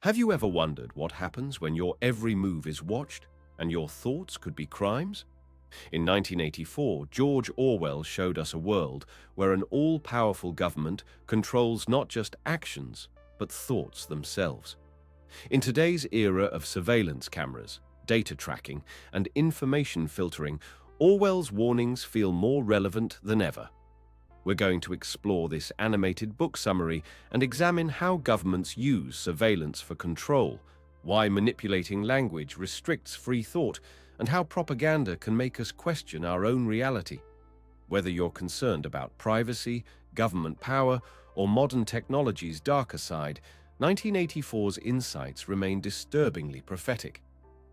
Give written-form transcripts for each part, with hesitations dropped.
Have you ever wondered what happens when your every move is watched and your thoughts could be crimes? In 1984, George Orwell showed us a world where an all-powerful government controls not just actions, but thoughts themselves. In today's era of surveillance cameras, data tracking, and information filtering, Orwell's warnings feel more relevant than ever. We're going to explore this animated book summary and examine how governments use surveillance for control, why manipulating language restricts free thought, and how propaganda can make us question our own reality. Whether you're concerned about privacy, government power, or modern technology's darker side, 1984's insights remain disturbingly prophetic.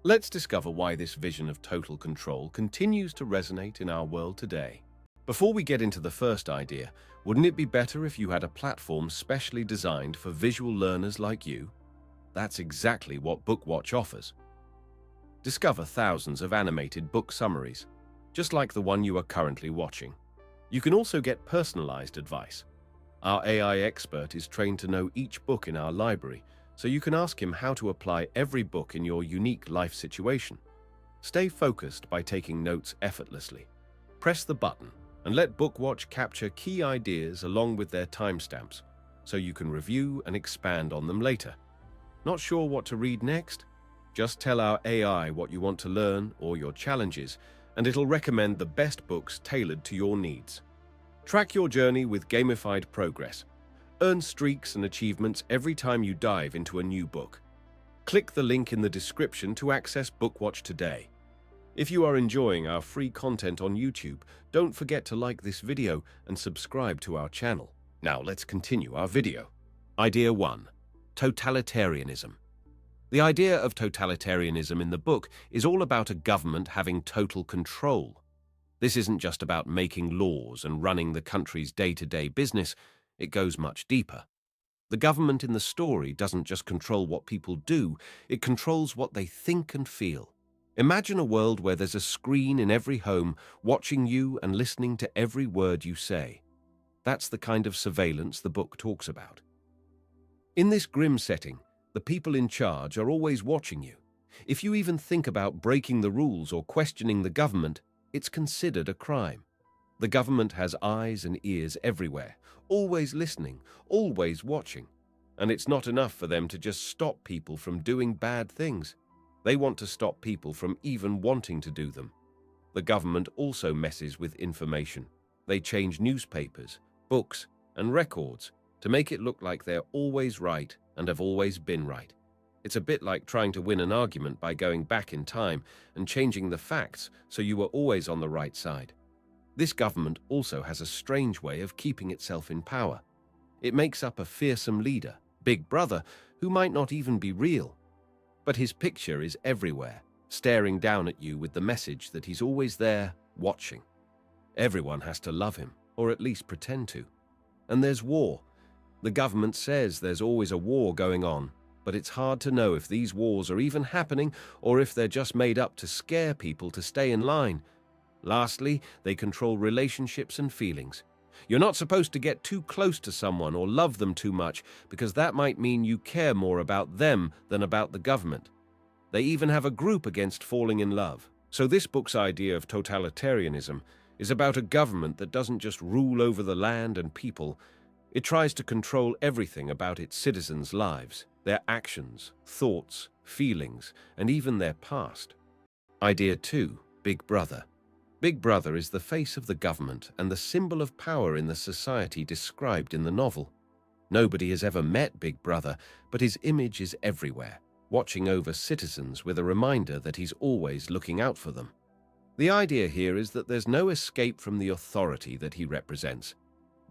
Let's discover why this vision of total control continues to resonate in our world today. Before we get into the first idea, wouldn't it be better if you had a platform specially designed for visual learners like you? That's exactly what BookWatch offers. Discover thousands of animated book summaries, just like the one you are currently watching. You can also get personalized advice. Our AI expert is trained to know each book in our library, so you can ask him how to apply every book in your unique life situation. Stay focused by taking notes effortlessly. Press the button and let BookWatch capture key ideas along with their timestamps, so you can review and expand on them later. Not sure what to read next? Just tell our AI what you want to learn or your challenges, and it'll recommend the best books tailored to your needs. Track your journey with gamified progress. Earn streaks and achievements every time you dive into a new book. Click the link in the description to access BookWatch today. If you are enjoying our free content on YouTube, don't forget to like this video and subscribe to our channel. Now let's continue our video. Idea 1. Totalitarianism. The idea of totalitarianism in the book is all about a government having total control. This isn't just about making laws and running the country's day-to-day business, it goes much deeper. The government in the story doesn't just control what people do, it controls what they think and feel. Imagine a world where there's a screen in every home watching you and listening to every word you say. That's the kind of surveillance the book talks about. In this grim setting, the people in charge are always watching you. If you even think about breaking the rules or questioning the government, it's considered a crime. The government has eyes and ears everywhere, always listening, always watching. And it's not enough for them to just stop people from doing bad things. They want to stop people from even wanting to do them. The government also messes with information. They change newspapers, books, and records to make it look like they're always right and have always been right. It's a bit like trying to win an argument by going back in time and changing the facts so you were always on the right side. This government also has a strange way of keeping itself in power. It makes up a fearsome leader, Big Brother, who might not even be real. But his picture is everywhere, staring down at you with the message that he's always there, watching. Everyone has to love him, or at least pretend to. And there's war. The government says there's always a war going on, but it's hard to know if these wars are even happening or if they're just made up to scare people to stay in line. Lastly, they control relationships and feelings. You're not supposed to get too close to someone or love them too much because that might mean you care more about them than about the government. They even have a group against falling in love. So this book's idea of totalitarianism is about a government that doesn't just rule over the land and people. It tries to control everything about its citizens' lives, their actions, thoughts, feelings, and even their past. Idea 2. Big Brother. Big Brother is the face of the government and the symbol of power in the society described in the novel. Nobody has ever met Big Brother, but his image is everywhere, watching over citizens with a reminder that he's always looking out for them. The idea here is that there's no escape from the authority that he represents.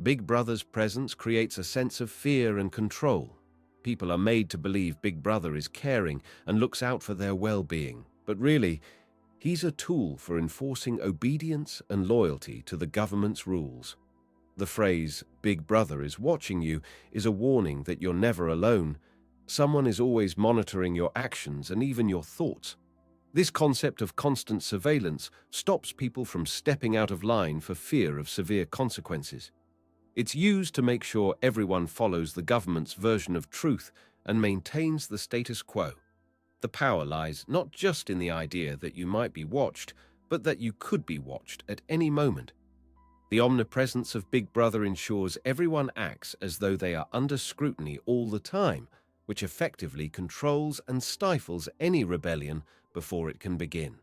Big Brother's presence creates a sense of fear and control. People are made to believe Big Brother is caring and looks out for their well-being, but really, he's a tool for enforcing obedience and loyalty to the government's rules. The phrase, "Big Brother is watching you," is a warning that you're never alone. Someone is always monitoring your actions and even your thoughts. This concept of constant surveillance stops people from stepping out of line for fear of severe consequences. It's used to make sure everyone follows the government's version of truth and maintains the status quo. The power lies not just in the idea that you might be watched, but that you could be watched at any moment. The omnipresence of Big Brother ensures everyone acts as though they are under scrutiny all the time, which effectively controls and stifles any rebellion before it can begin.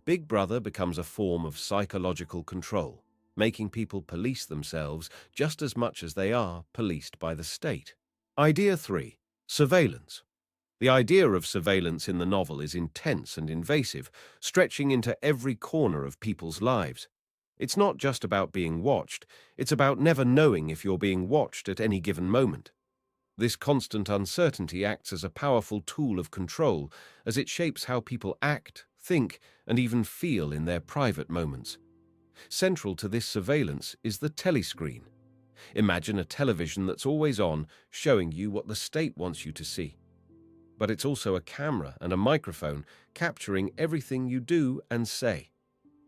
Big Brother becomes a form of psychological control, making people police themselves just as much as they are policed by the state. Idea 3. Surveillance. The idea of surveillance in the novel is intense and invasive, stretching into every corner of people's lives. It's not just about being watched, it's about never knowing if you're being watched at any given moment. This constant uncertainty acts as a powerful tool of control, as it shapes how people act, think, and even feel in their private moments. Central to this surveillance is the telescreen. Imagine a television that's always on, showing you what the state wants you to see. But it's also a camera and a microphone capturing everything you do and say.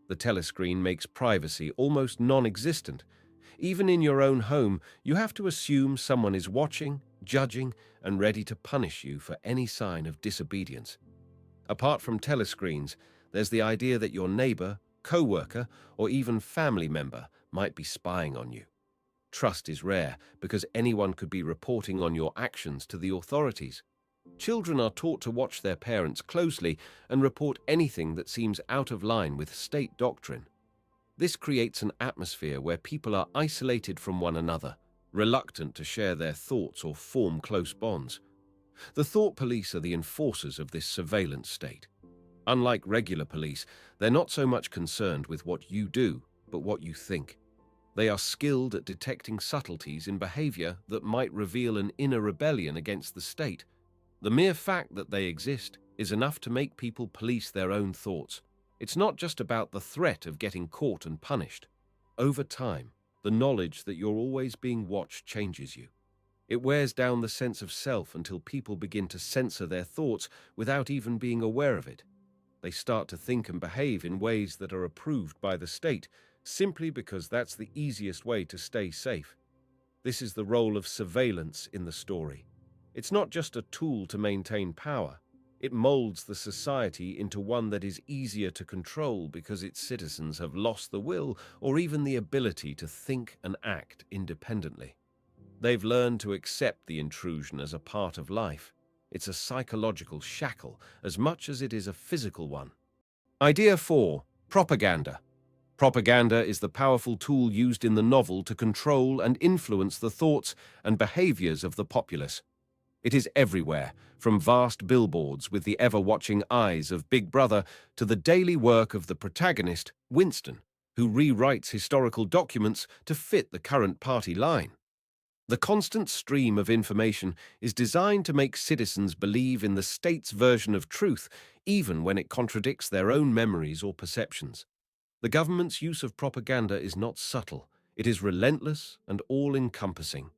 The telescreen makes privacy almost non-existent. Even in your own home, you have to assume someone is watching, judging, and ready to punish you for any sign of disobedience. Apart from telescreens, there's the idea that your neighbor, co-worker, or even family member might be spying on you. Trust is rare because anyone could be reporting on your actions to the authorities. Children are taught to watch their parents closely and report anything that seems out of line with state doctrine. This creates an atmosphere where people are isolated from one another, reluctant to share their thoughts or form close bonds. The thought police are the enforcers of this surveillance state. Unlike regular police, they're not so much concerned with what you do, but what you think. They are skilled at detecting subtleties in behavior that might reveal an inner rebellion against the state. The mere fact that they exist is enough to make people police their own thoughts. It's not just about the threat of getting caught and punished. Over time, the knowledge that you're always being watched changes you. It wears down the sense of self until people begin to censor their thoughts without even being aware of it. They start to think and behave in ways that are approved by the state, simply because that's the easiest way to stay safe. This is the role of surveillance in the story. It's not just a tool to maintain power. It molds the society into one that is easier to control because its citizens have lost the will or even the ability to think and act independently. They've learned to accept the intrusion as a part of life. It's a psychological shackle as much as it is a physical one. Idea 4. Propaganda. Propaganda is the powerful tool used in the novel to control and influence the thoughts and behaviors of the populace. It is everywhere, from vast billboards with the ever-watching eyes of Big Brother to the daily work of the protagonist, Winston, who rewrites historical documents to fit the current party line. The constant stream of information is designed to make citizens believe in the state's version of truth, even when it contradicts their own memories or perceptions. The government's use of propaganda is not subtle. It is relentless and all-encompassing.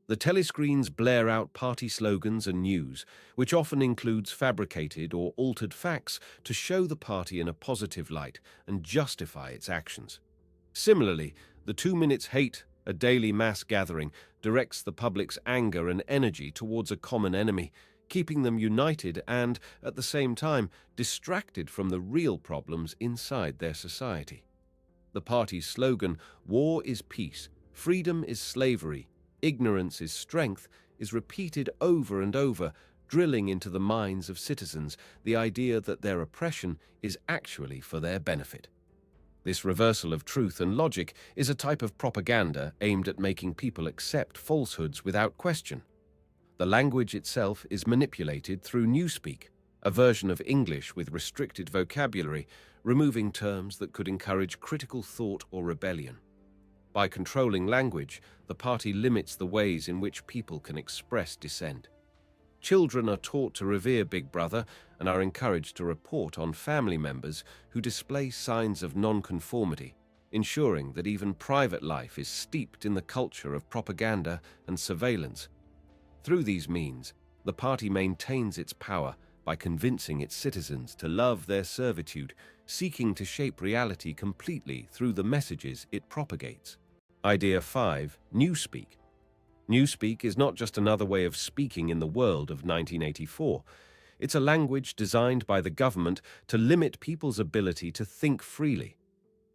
The telescreens blare out party slogans and news, which often includes fabricated or altered facts to show the party in a positive light and justify its actions. Similarly, the 2 Minutes Hate, a daily mass gathering, directs the public's anger and energy towards a common enemy, keeping them united and, at the same time, distracted from the real problems inside their society. The party's slogan, "War is peace, freedom is slavery, ignorance is strength," is repeated over and over, drilling into the minds of citizens the idea that their oppression is actually for their benefit. This reversal of truth and logic is a type of propaganda aimed at making people accept falsehoods without question. The language itself is manipulated through newspeak, a version of English with restricted vocabulary, removing terms that could encourage critical thought or rebellion. By controlling language, the party limits the ways in which people can express dissent. Children are taught to revere Big Brother and are encouraged to report on family members who display signs of nonconformity, ensuring that even private life is steeped in the culture of propaganda and surveillance. Through these means, the party maintains its power by convincing its citizens to love their servitude, seeking to shape reality completely through the messages it propagates. Idea 5. Newspeak. Newspeak is not just another way of speaking in the world of 1984. It's a language designed by the government to limit people's ability to think freely.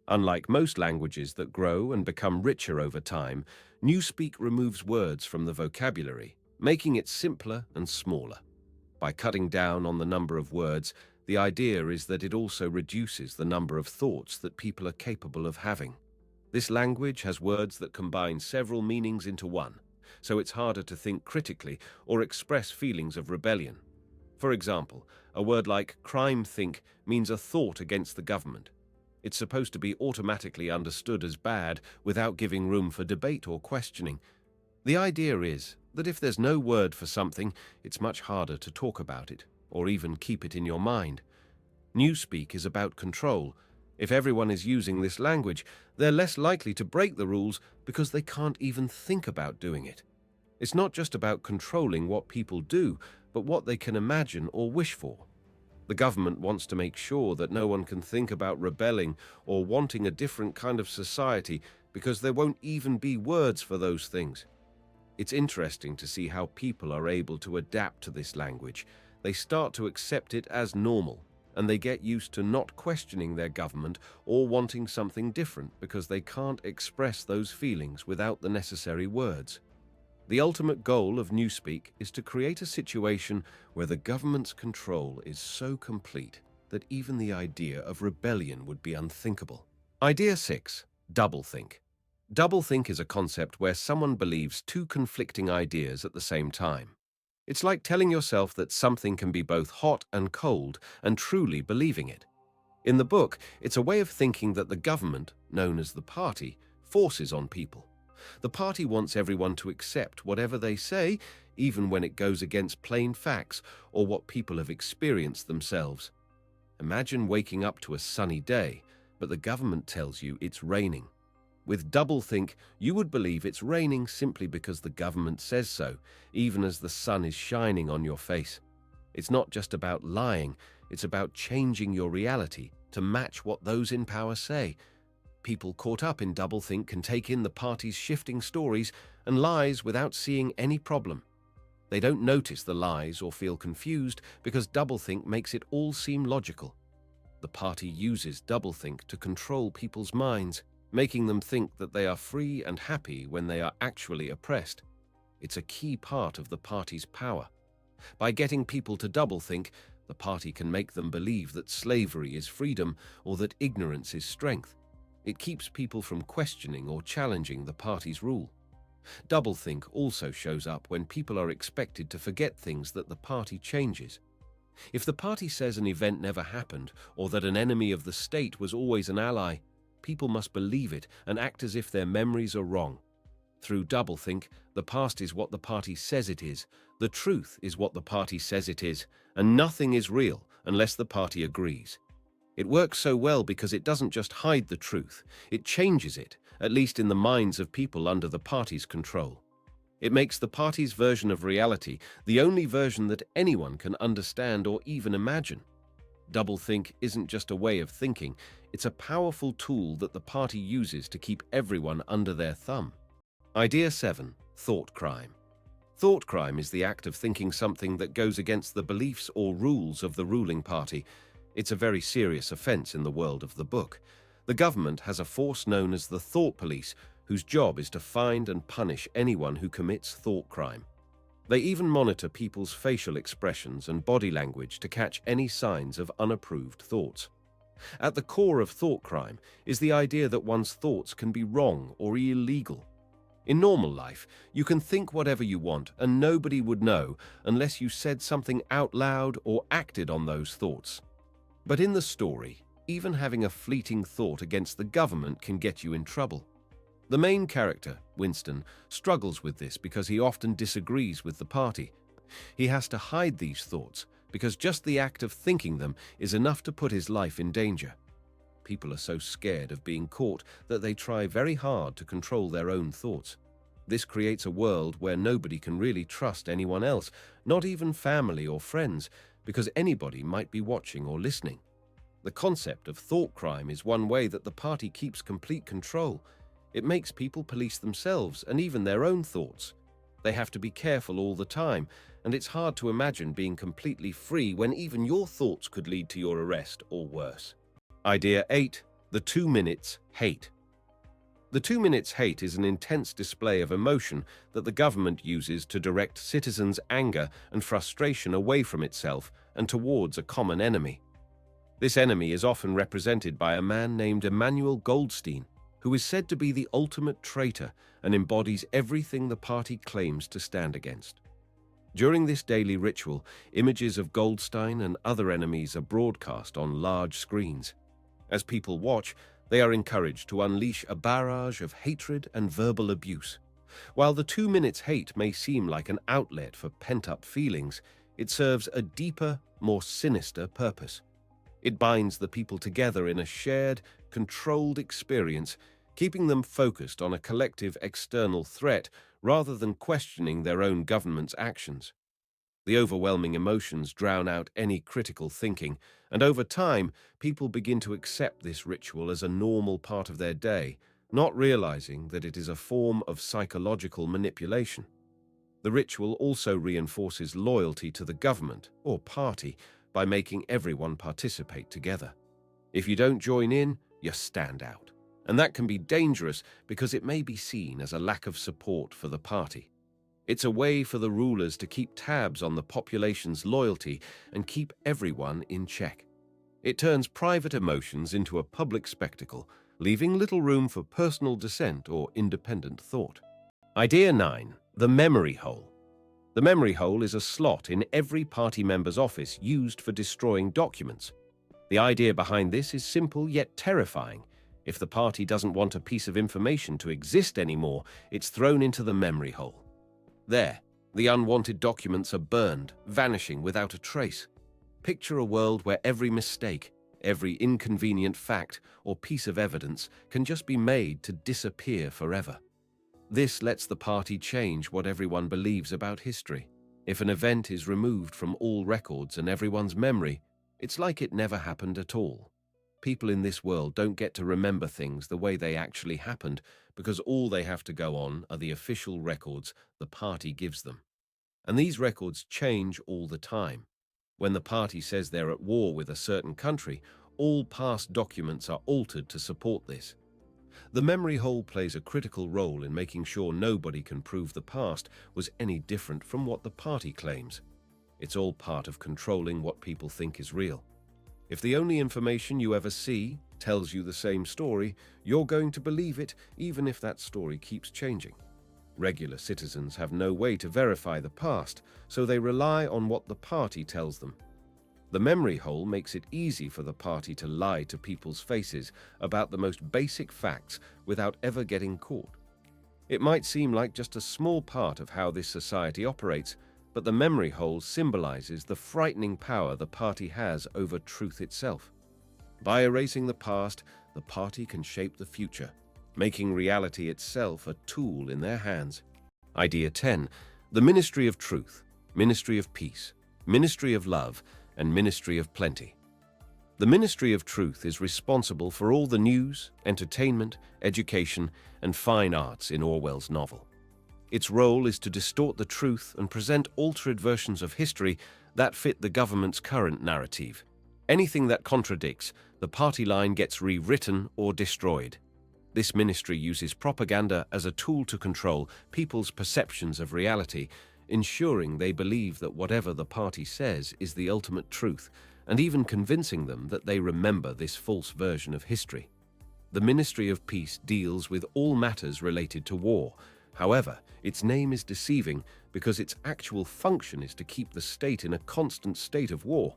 Unlike most languages that grow and become richer over time, Newspeak removes words from the vocabulary, making it simpler and smaller. By cutting down on the number of words, the idea is that it also reduces the number of thoughts that people are capable of having. This language has words that combine several meanings into one, so it's harder to think critically or express feelings of rebellion. For example, a word like crime think means a thought against the government. It's supposed to be automatically understood as bad without giving room for debate or questioning. The idea is that if there's no word for something, it's much harder to talk about it, or even keep it in your mind. Newspeak is about control. If everyone is using this language, they're less likely to break the rules because they can't even think about doing it. It's not just about controlling what people do, but what they can imagine or wish for. The government wants to make sure that no one can think about rebelling or wanting a different kind of society because there won't even be words for those things. It's interesting to see how people are able to adapt to this language. They start to accept it as normal, and they get used to not questioning their government or wanting something different because they can't express those feelings without the necessary words. The ultimate goal of Newspeak is to create a situation where the government's control is so complete that even the idea of rebellion would be unthinkable. Idea 6. Doublethink. Doublethink is a concept where someone believes two conflicting ideas at the same time. It's like telling yourself that something can be both hot and cold and truly believing it. In the book, it's a way of thinking that the government, known as the party, forces on people. The party wants everyone to accept whatever they say, even when it goes against plain facts or what people have experienced themselves. Imagine waking up to a sunny day, but the government tells you it's raining. With doublethink, you would believe it's raining simply because the government says so, even as the sun is shining on your face. It's not just about lying, it's about changing your reality to match what those in power say. People caught up in doublethink can take in the party's shifting stories and lies without seeing any problem. They don't notice the lies or feel confused because doublethink makes it all seem logical. The party uses doublethink to control people's minds, making them think that they are free and happy when they are actually oppressed. It's a key part of the party's power. By getting people to doublethink, the party can make them believe that slavery is freedom or that ignorance is strength. It keeps people from questioning or challenging the party's rule. Doublethink also shows up when people are expected to forget things that the party changes. If the party says an event never happened or that an enemy of the state was always an ally, people must believe it and act as if their memories are wrong. Through doublethink, the past is what the party says it is, the truth is what the party says it is, and nothing is real unless the party agrees. It works so well because it doesn't just hide the truth, it changes it, at least in the minds of people under the party's control. It makes the party's version of reality the only version that anyone can understand or even imagine. Doublethink isn't just a way of thinking, it's a powerful tool that the party uses to keep everyone under their thumb. Idea 7. Thought crime. Thought crime is the act of thinking something that goes against the beliefs or rules of the ruling party. It's a very serious offense in the world of the book. The government has a force known as the thought police, whose job is to find and punish anyone who commits thought crime. They even monitor people's facial expressions and body language to catch any signs of unapproved thoughts. At the core of thought crime is the idea that one's thoughts can be wrong or illegal. In normal life, you can think whatever you want and nobody would know unless you said something out loud or acted on those thoughts. But in the story, even having a fleeting thought against the government can get you in trouble. The main character, Winston, struggles with this because he often disagrees with the party. He has to hide these thoughts because just the act of thinking them is enough to put his life in danger. People are so scared of being caught that they try very hard to control their own thoughts. This creates a world where nobody can really trust anyone else, not even family or friends, because anybody might be watching or listening. The concept of thought crime is one way that the party keeps complete control. It makes people police themselves and even their own thoughts. They have to be careful all the time, and it's hard to imagine being completely free when even your thoughts could lead to your arrest or worse. Idea 8. The 2 minutes hate. The 2 minutes hate is an intense display of emotion that the government uses to direct citizens' anger and frustration away from itself and towards a common enemy. This enemy is often represented by a man named Emmanuel Goldstein, who is said to be the ultimate traitor and embodies everything the party claims to stand against. During this daily ritual, images of Goldstein and other enemies are broadcast on large screens. As people watch, they are encouraged to unleash a barrage of hatred and verbal abuse. While the 2 minutes hate may seem like an outlet for pent-up feelings, it serves a deeper, more sinister purpose. It binds the people together in a shared, controlled experience, keeping them focused on a collective external threat rather than questioning their own government's actions. The overwhelming emotions drown out any critical thinking, and over time, people begin to accept this ritual as a normal part of their day, not realizing that it is a form of psychological manipulation. The ritual also reinforces loyalty to the government or party by making everyone participate together. If you don't join in, you stand out. And that can be dangerous because it may be seen as a lack of support for the party. It's a way for the rulers to keep tabs on the population's loyalty and keep everyone in check. It turns private emotions into a public spectacle, leaving little room for personal dissent or independent thought. Idea 9. The memory hole. The memory hole is a slot in every party member's office used for destroying documents. The idea behind this is simple yet terrifying. If the party doesn't want a piece of information to exist anymore, it's thrown into the memory hole. There, the unwanted documents are burned, vanishing without a trace. Picture a world where every mistake, every inconvenient fact or piece of evidence can just be made to disappear forever. This lets the party change what everyone believes about history. If an event is removed from all records and everyone's memory, it's like it never happened at all. People in this world don't get to remember things the way they actually happened because all they have to go on are the official records the party gives them. And these records change all the time. When the party says they're at war with a certain country, all past documents are altered to support this. The memory hole plays a critical role in making sure nobody can prove the past was any different from what the party claims. It's all part of controlling what people think is real. If the only information you ever see tells you the same story, you're going to believe it even if that story keeps changing. Regular citizens have no way to verify the past, so they rely on what the party tells them. The memory hole makes it easy for the party to lie to people's faces about the most basic facts without ever getting caught. It might seem like just a small part of how this society operates, but the memory hole symbolizes the frightening power the party has over truth itself. By erasing the past, the party can shape the future, making reality itself a tool in their hands. Idea 10. The Ministry of Truth, Ministry of Peace, Ministry of Love, and Ministry of Plenty. The Ministry of Truth is responsible for all the news, entertainment, education, and fine arts in Orwell's novel. Its role is to distort the truth and present altered versions of history that fit the government's current narrative. Anything that contradicts the party line gets rewritten or destroyed. This ministry uses propaganda as a tool to control people's perceptions of reality, ensuring they believe that whatever the party says is the ultimate truth, and even convincing them that they remember this false version of history. The Ministry of Peace deals with all matters related to war. However, its name is deceiving because its actual function is to keep the state in a constant state of war.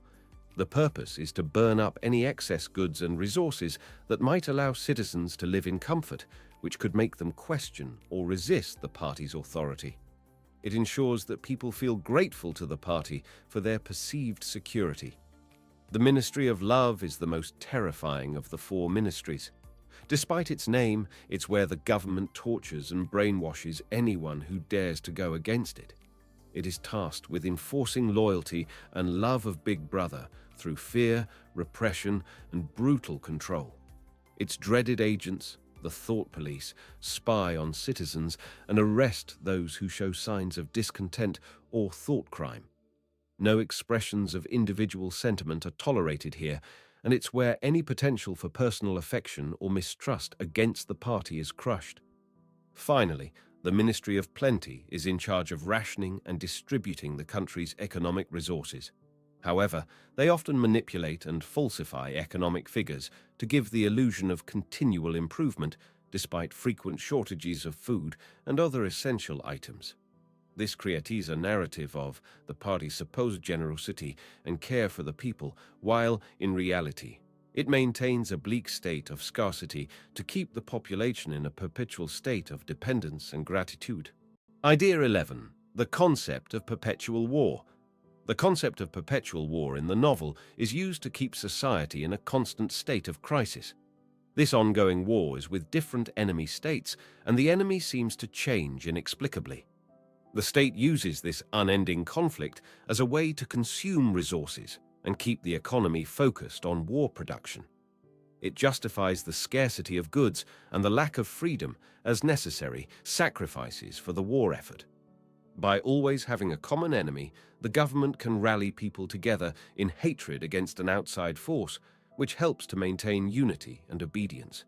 The purpose is to burn up any excess goods and resources that might allow citizens to live in comfort, which could make them question or resist the party's authority. It ensures that people feel grateful to the party for their perceived security. The Ministry of Love is the most terrifying of the 4 ministries. Despite its name, it's where the government tortures and brainwashes anyone who dares to go against it. It is tasked with enforcing loyalty and love of Big Brother through fear, repression, and brutal control. Its dreaded agents, the the thought police, spy on citizens, and arrest those who show signs of discontent or thought crime. No expressions of individual sentiment are tolerated here, and it's where any potential for personal affection or mistrust against the party is crushed. Finally, the Ministry of Plenty is in charge of rationing and distributing the country's economic resources. However, they often manipulate and falsify economic figures to give the illusion of continual improvement despite frequent shortages of food and other essential items. This creates a narrative of the party's supposed generosity and care for the people, while, in reality, it maintains a bleak state of scarcity to keep the population in a perpetual state of dependence and gratitude. Idea 11. The concept of perpetual war. The concept of perpetual war in the novel is used to keep society in a constant state of crisis. This ongoing war is with different enemy states, and the enemy seems to change inexplicably. The state uses this unending conflict as a way to consume resources and keep the economy focused on war production. It justifies the scarcity of goods and the lack of freedom as necessary sacrifices for the war effort. By always having a common enemy, the government can rally people together in hatred against an outside force, which helps to maintain unity and obedience.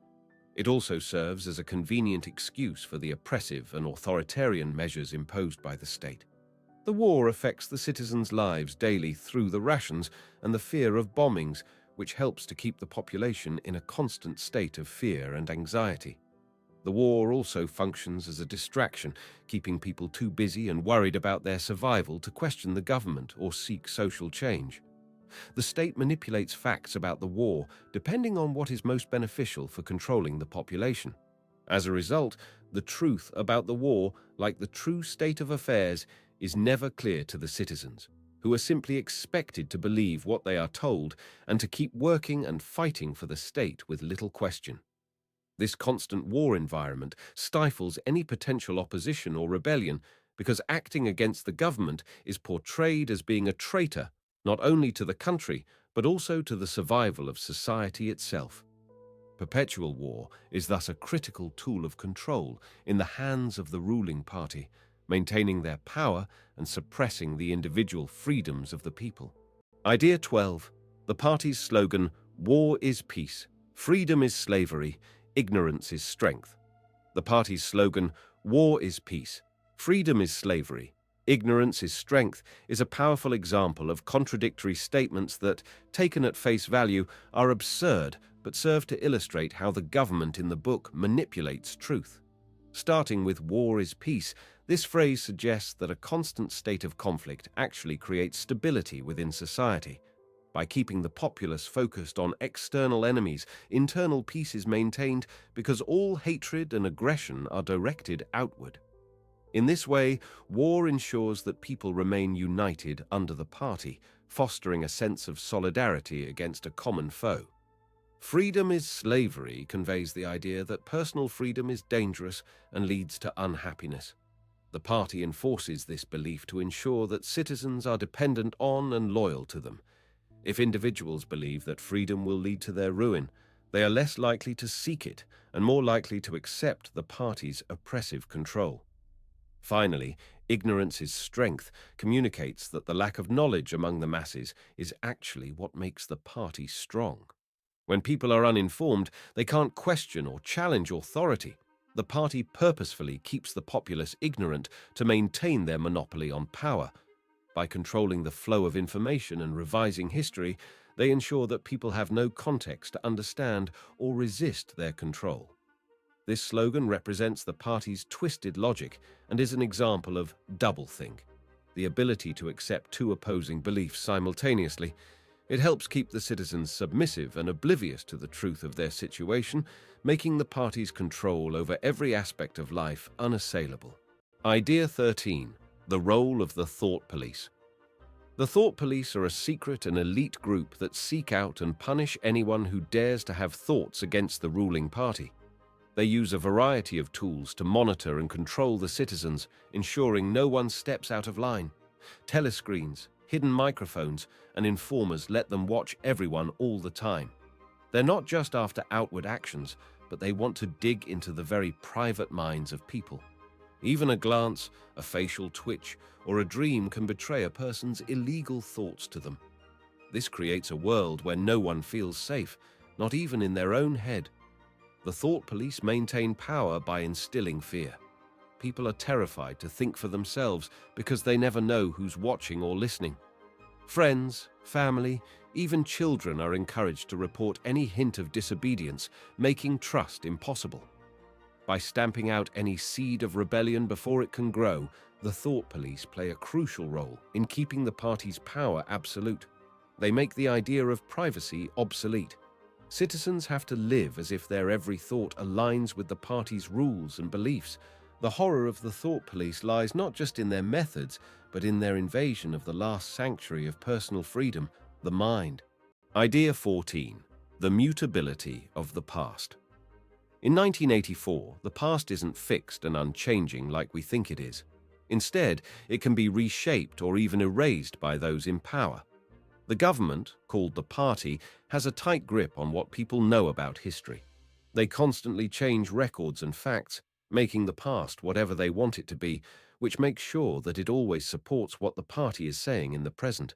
It also serves as a convenient excuse for the oppressive and authoritarian measures imposed by the state. The war affects the citizens' lives daily through the rations and the fear of bombings, which helps to keep the population in a constant state of fear and anxiety. The war also functions as a distraction, keeping people too busy and worried about their survival to question the government or seek social change. The state manipulates facts about the war depending on what is most beneficial for controlling the population. As a result, the truth about the war, like the true state of affairs, is never clear to the citizens, who are simply expected to believe what they are told and to keep working and fighting for the state with little question. This constant war environment stifles any potential opposition or rebellion because acting against the government is portrayed as being a traitor not only to the country, but also to the survival of society itself. Perpetual war is thus a critical tool of control in the hands of the ruling party, maintaining their power and suppressing the individual freedoms of the people. Idea 12. The party's slogan, "War is peace, freedom is slavery, ignorance is strength." The party's slogan, "War is peace, freedom is slavery, ignorance is strength," is a powerful example of contradictory statements that, taken at face value, are absurd but serve to illustrate how the government in the book manipulates truth. Starting with "war is peace," this phrase suggests that a constant state of conflict actually creates stability within society. By keeping the populace focused on external enemies, internal peace is maintained because all hatred and aggression are directed outward. In this way, war ensures that people remain united under the party, fostering a sense of solidarity against a common foe. "Freedom is slavery" conveys the idea that personal freedom is dangerous and leads to unhappiness. The party enforces this belief to ensure that citizens are dependent on and loyal to them. If individuals believe that freedom will lead to their ruin, they are less likely to seek it and more likely to accept the party's oppressive control. Finally, "ignorance is strength" communicates that the lack of knowledge among the masses is actually what makes the party strong. When people are uninformed, they can't question or challenge authority. The party purposefully keeps the populace ignorant to maintain their monopoly on power. By controlling the flow of information and revising history, they ensure that people have no context to understand or resist their control. This slogan represents the party's twisted logic and is an example of doublethink, the ability to accept two opposing beliefs simultaneously. It helps keep the citizens submissive and oblivious to the truth of their situation, making the party's control over every aspect of life unassailable. Idea 13. The role of the thought police. The thought police are a secret and elite group that seek out and punish anyone who dares to have thoughts against the ruling party. They use a variety of tools to monitor and control the citizens, ensuring no one steps out of line. Telescreens, hidden microphones, and informers let them watch everyone all the time. They're not just after outward actions, but they want to dig into the very private minds of people. Even a glance, a facial twitch, or a dream can betray a person's illegal thoughts to them. This creates a world where no one feels safe, not even in their own head. The thought police maintain power by instilling fear. People are terrified to think for themselves because they never know who's watching or listening. Friends, family, even children are encouraged to report any hint of disobedience, making trust impossible. By stamping out any seed of rebellion before it can grow, the thought police play a crucial role in keeping the party's power absolute. They make the idea of privacy obsolete. Citizens have to live as if their every thought aligns with the party's rules and beliefs. The horror of the thought police lies not just in their methods, but in their invasion of the last sanctuary of personal freedom, the mind. Idea 14. The mutability of the past. In 1984, the past isn't fixed and unchanging like we think it is. Instead, it can be reshaped or even erased by those in power. The government, called the party, has a tight grip on what people know about history. They constantly change records and facts, making the past whatever they want it to be, which makes sure that it always supports what the party is saying in the present.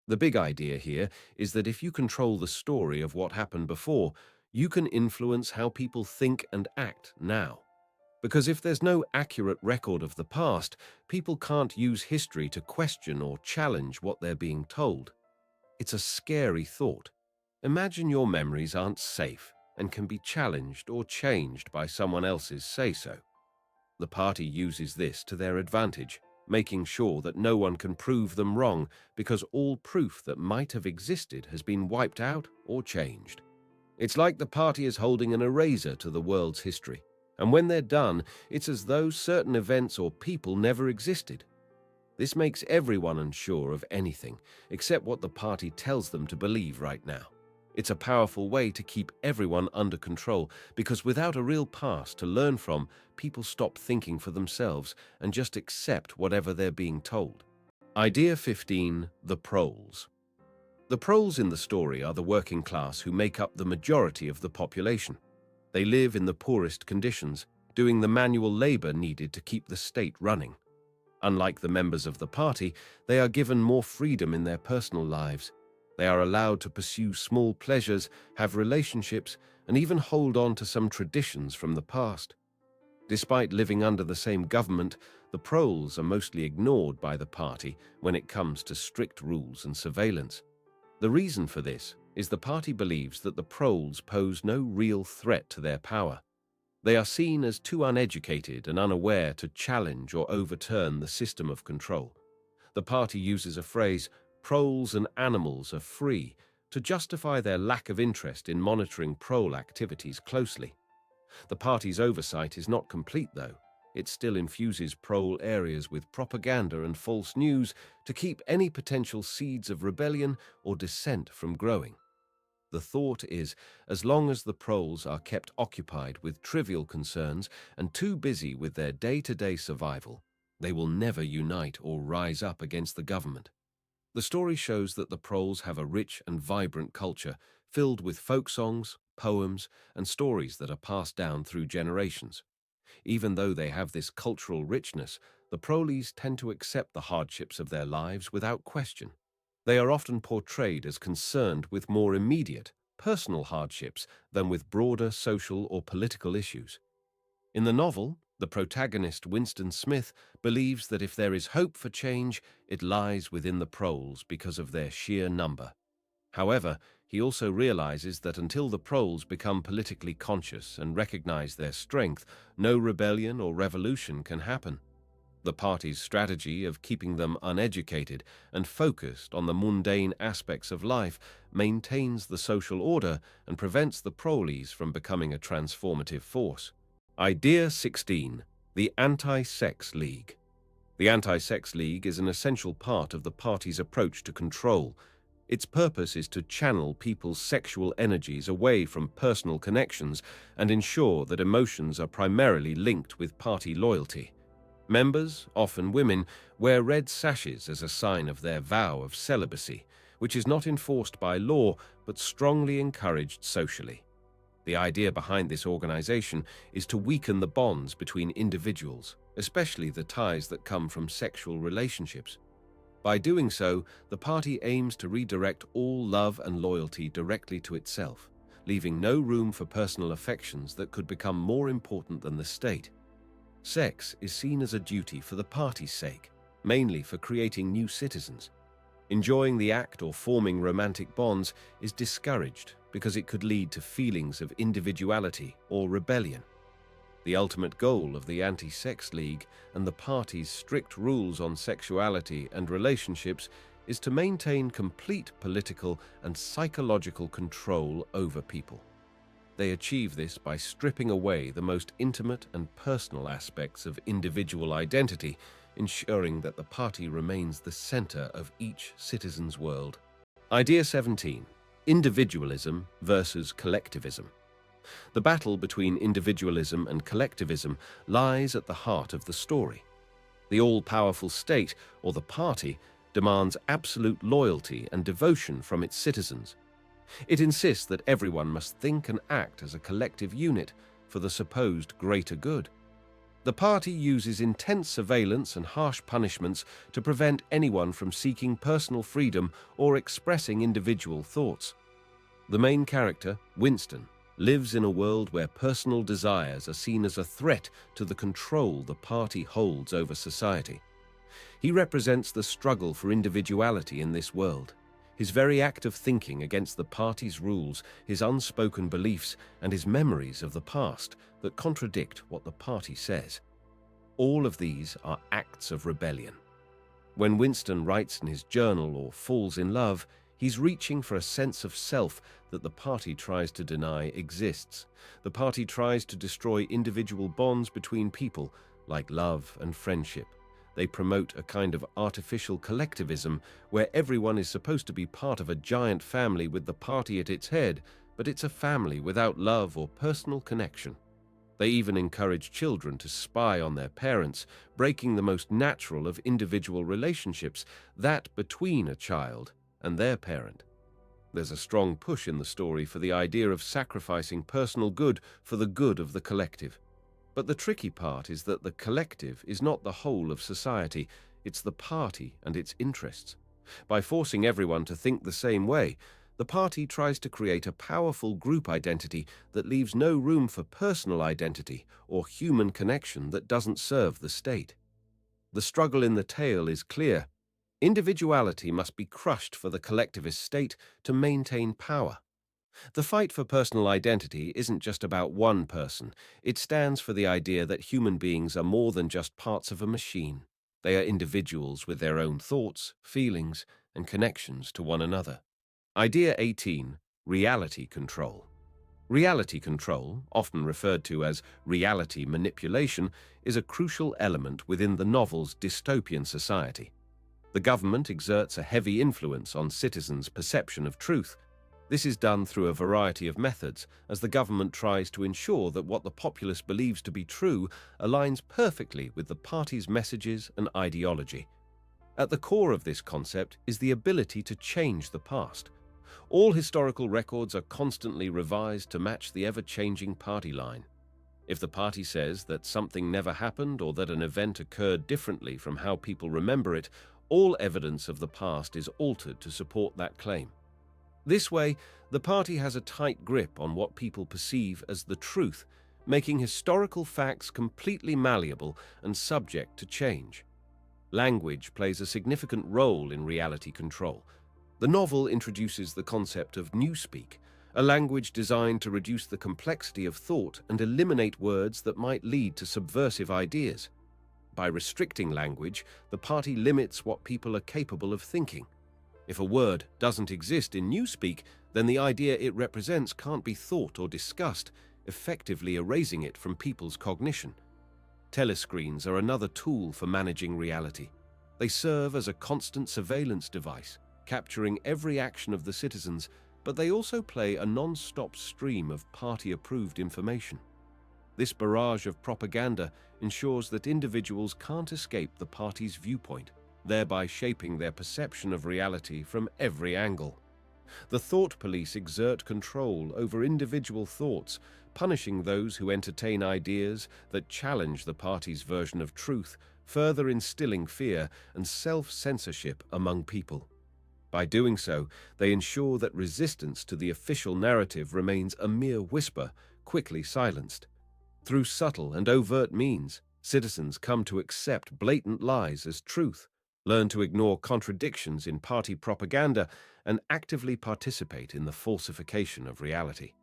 The big idea here is that if you control the story of what happened before, you can influence how people think and act now. Because if there's no accurate record of the past, people can't use history to question or challenge what they're being told. It's a scary thought. Imagine your memories aren't safe and can be challenged or changed by someone else's say-so. The party uses this to their advantage, making sure that no one can prove them wrong because all proof that might have existed has been wiped out or changed. It's like the party is holding an eraser to the world's history, and when they're done, it's as though certain events or people never existed. This makes everyone unsure of anything, except what the party tells them to believe right now. It's a powerful way to keep everyone under control, because without a real past to learn from, people stop thinking for themselves and just accept whatever they're being told. Idea 15. The proles. The proles in the story are the working class who make up the majority of the population. They live in the poorest conditions, doing the manual labor needed to keep the state running. Unlike the members of the party, they are given more freedom in their personal lives. They are allowed to pursue small pleasures, have relationships, and even hold on to some traditions from the past. Despite living under the same government, the proles are mostly ignored by the party when it comes to strict rules and surveillance. The reason for this is the party believes that the proles pose no real threat to their power. They are seen as too uneducated and unaware to challenge or overturn the system of control. The party uses a phrase, "proles and animals are free," to justify their lack of interest in monitoring prole activities closely. The party's oversight is not complete, though. It still infuses prole areas with propaganda and false news to keep any potential seeds of rebellion or dissent from growing. The thought is, as long as the proles are kept occupied with trivial concerns and too busy with their day-to-day survival, they will never unite or rise up against the government. The story shows that the proles have a rich and vibrant culture filled with folk songs, poems, and stories that are passed down through generations. Even though they have this cultural richness, the proles tend to accept the hardships of their lives without question. They are often portrayed as concerned with more immediate, personal hardships than with broader social or political issues. In the novel, the protagonist Winston Smith believes that if there is hope for change, it lies within the proles because of their sheer number. However, he also realizes that until the proles become politically conscious and recognize their strength, no rebellion or revolution can happen. The party's strategy of keeping them uneducated and focused on the mundane aspects of life maintains the social order and prevents the proles from becoming a transformative force. Idea 16. The Anti-Sex League. The Anti-Sex League is an essential part of the party's approach to control. Its purpose is to channel people's sexual energies away from personal connections and ensure that emotions are primarily linked with party loyalty. Members, often women, wear red sashes as a sign of their vow of celibacy, which is not enforced by law but strongly encouraged socially. The idea behind this organization is to weaken the bonds between individuals, especially the ties that come from sexual relationships. By doing so, the party aims to redirect all love and loyalty directly to itself, leaving no room for personal affections that could become more important than the state. Sex is seen as a duty for the party's sake, mainly for creating new citizens. Enjoying the act or forming romantic bonds is discouraged because it could lead to feelings of individuality or rebellion. The ultimate goal of the Anti-Sex League and the party's strict rules on sexuality and relationships is to maintain complete political and psychological control over people. They achieve this by stripping away the most intimate and personal aspects of individual identity, ensuring that the party remains the center of each citizen's world. Idea 17. Individualism versus collectivism. The battle between individualism and collectivism lies at the heart of the story. The all-powerful state, or the party, demands absolute loyalty and devotion from its citizens. It insists that everyone must think and act as a collective unit for the supposed greater good. The party uses intense surveillance and harsh punishments to prevent anyone from seeking personal freedom or expressing individual thoughts. The main character, Winston, lives in a world where personal desires are seen as a threat to the control the party holds over society. He represents the struggle for individuality in this world. His very act of thinking against the party's rules, his unspoken beliefs, and his memories of the past that contradict what the party says. All of these are acts of rebellion. When Winston writes in his journal or falls in love, he's reaching for a sense of self that the party tries to deny exists. The party tries to destroy individual bonds between people, like love and friendship. They promote a kind of artificial collectivism where everyone is supposed to be part of a giant family with the party at its head, but it's a family without love or personal connection. They even encourage children to spy on their parents, breaking the most natural of individual relationships, that between a child and their parent. There's a strong push in the story for the idea of sacrificing personal good for the good of the collective. But the tricky part is that the collective is not the whole of society, it's the party and its interests. By forcing everyone to think the same way, the party tries to create a powerful group identity that leaves no room for personal identity or human connection that doesn't serve the state. The struggle in the tale is clear. Individuality must be crushed for the collectivist state to maintain power. The fight for personal identity isn't just about one person. It stands for the idea that human beings are more than just parts of a machine. They are individuals with their own thoughts, feelings, and connections to one another. Idea 18. Reality control. Reality control, often referred to as reality manipulation, is a crucial element within the novel's dystopian society. The government exerts a heavy influence on citizens' perception of truth. This is done through a variety of methods, as the government tries to ensure that what the populace believes to be true aligns perfectly with the party's messages and ideology. At the core of this concept is the ability to change the past. All historical records are constantly revised to match the ever-changing party line. If the party says that something never happened or that an event occurred differently from how people remember it, all evidence of the past is altered to support that claim. This way, the party has a tight grip on what people perceive as the truth, making historical facts completely malleable and subject to change. Language plays a significant role in reality control. The novel introduces the concept of newspeak, a language designed to reduce the complexity of thought and eliminate words that might lead to subversive ideas. By restricting language, the party limits what people are capable of thinking. If a word doesn't exist in newspeak, then the idea it represents can't be thought or discussed, effectively erasing it from people's cognition. Telescreens are another tool for managing reality. They serve as a constant surveillance device, capturing every action of the citizens, but they also play a non-stop stream of party-approved information. This barrage of propaganda ensures that individuals can't escape the party's viewpoint, thereby shaping their perception of reality from every angle. The thought police exert control over individual thoughts, punishing those who entertain ideas that challenge the party's version of truth, further instilling fear and self-censorship among people. By doing so, they ensure that resistance to the official narrative remains a mere whisper, quickly silenced. Through subtle and overt means, citizens come to accept blatant lies as truth, learn to ignore contradictions in party propaganda, and actively participate in the falsification of reality.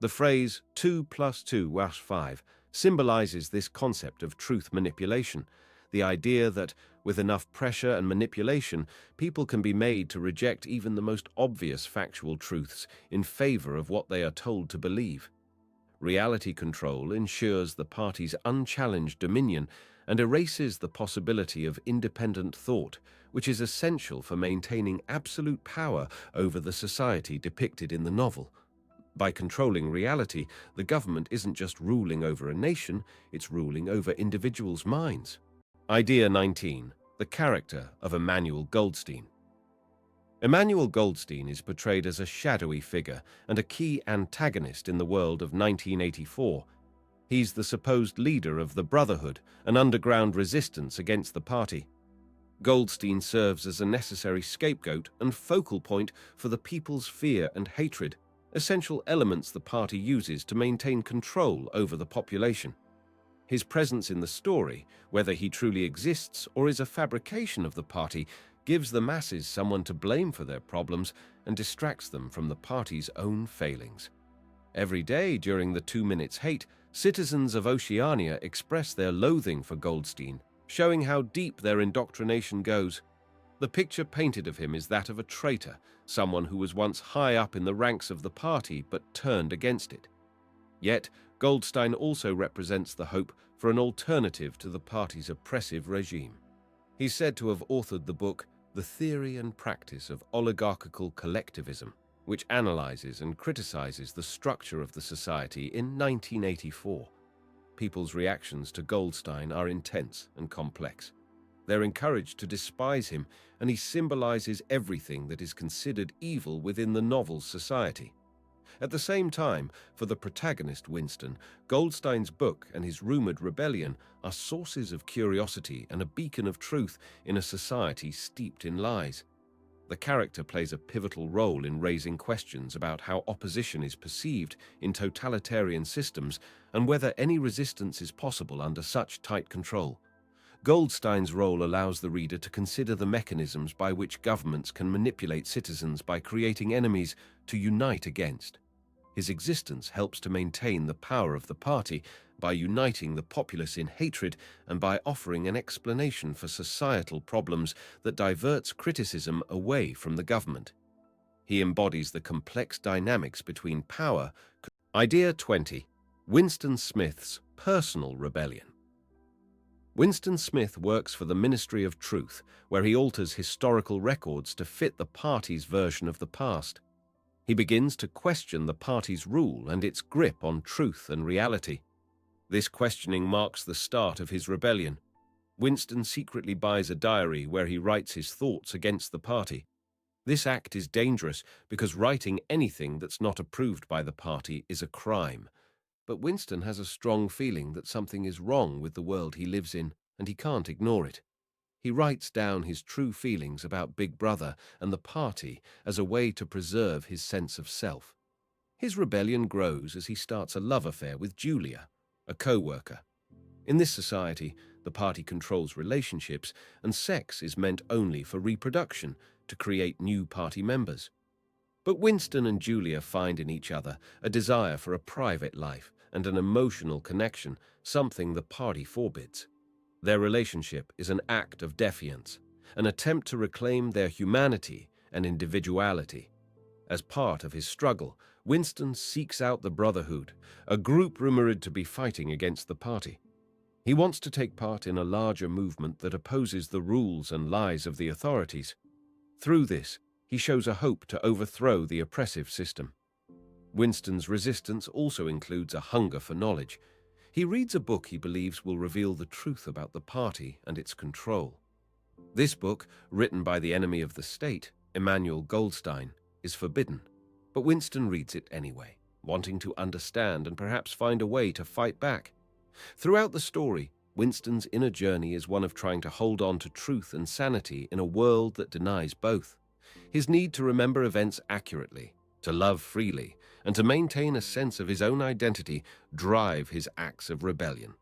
The phrase 2 plus 2 = 5 symbolizes this concept of truth manipulation, the idea that, with enough pressure and manipulation, people can be made to reject even the most obvious factual truths in favor of what they are told to believe. Reality control ensures the party's unchallenged dominion and erases the possibility of independent thought, which is essential for maintaining absolute power over the society depicted in the novel. By controlling reality, the government isn't just ruling over a nation, it's ruling over individuals' minds. Idea 19. The character of Emmanuel Goldstein. Emmanuel Goldstein is portrayed as a shadowy figure and a key antagonist in the world of 1984. He's the supposed leader of the Brotherhood, an underground resistance against the party. Goldstein serves as a necessary scapegoat and focal point for the people's fear and hatred, essential elements the party uses to maintain control over the population. His presence in the story, whether he truly exists or is a fabrication of the party, gives the masses someone to blame for their problems and distracts them from the party's own failings. Every day during the 2 minutes hate, citizens of Oceania express their loathing for Goldstein, showing how deep their indoctrination goes. The picture painted of him is that of a traitor, someone who was once high up in the ranks of the party but turned against it. Yet, Goldstein also represents the hope for an alternative to the party's oppressive regime. He's said to have authored the book The Theory and Practice of Oligarchical Collectivism, which analyzes and criticizes the structure of the society in 1984. People's reactions to Goldstein are intense and complex. They're encouraged to despise him, and he symbolizes everything that is considered evil within the novel's society. At the same time, for the protagonist Winston, Goldstein's book and his rumored rebellion are sources of curiosity and a beacon of truth in a society steeped in lies. The character plays a pivotal role in raising questions about how opposition is perceived in totalitarian systems and whether any resistance is possible under such tight control. Goldstein's role allows the reader to consider the mechanisms by which governments can manipulate citizens by creating enemies to unite against. His existence helps to maintain the power of the party by uniting the populace in hatred and by offering an explanation for societal problems that diverts criticism away from the government. He embodies the complex dynamics between power. Idea 20. Winston Smith's personal rebellion. Winston Smith works for the Ministry of Truth, where he alters historical records to fit the party's version of the past. He begins to question the party's rule and its grip on truth and reality. This questioning marks the start of his rebellion. Winston secretly buys a diary where he writes his thoughts against the party. This act is dangerous because writing anything that's not approved by the party is a crime. But Winston has a strong feeling that something is wrong with the world he lives in, and he can't ignore it. He writes down his true feelings about Big Brother and the party as a way to preserve his sense of self. His rebellion grows as he starts a love affair with Julia, a co-worker. In this society, the party controls relationships, and sex is meant only for reproduction, to create new party members. But Winston and Julia find in each other a desire for a private life and an emotional connection, something the party forbids. Their relationship is an act of defiance, an attempt to reclaim their humanity and individuality. As part of his struggle, Winston seeks out the Brotherhood, a group rumored to be fighting against the party. He wants to take part in a larger movement that opposes the rules and lies of the authorities. Through this, he shows a hope to overthrow the oppressive system. Winston's resistance also includes a hunger for knowledge. He reads a book he believes will reveal the truth about the party and its control. This book, written by the enemy of the state, Emmanuel Goldstein, is forbidden, but Winston reads it anyway, wanting to understand and perhaps find a way to fight back. Throughout the story, Winston's inner journey is one of trying to hold on to truth and sanity in a world that denies both. His need to remember events accurately, to love freely, and to maintain a sense of his own identity drive his acts of rebellion.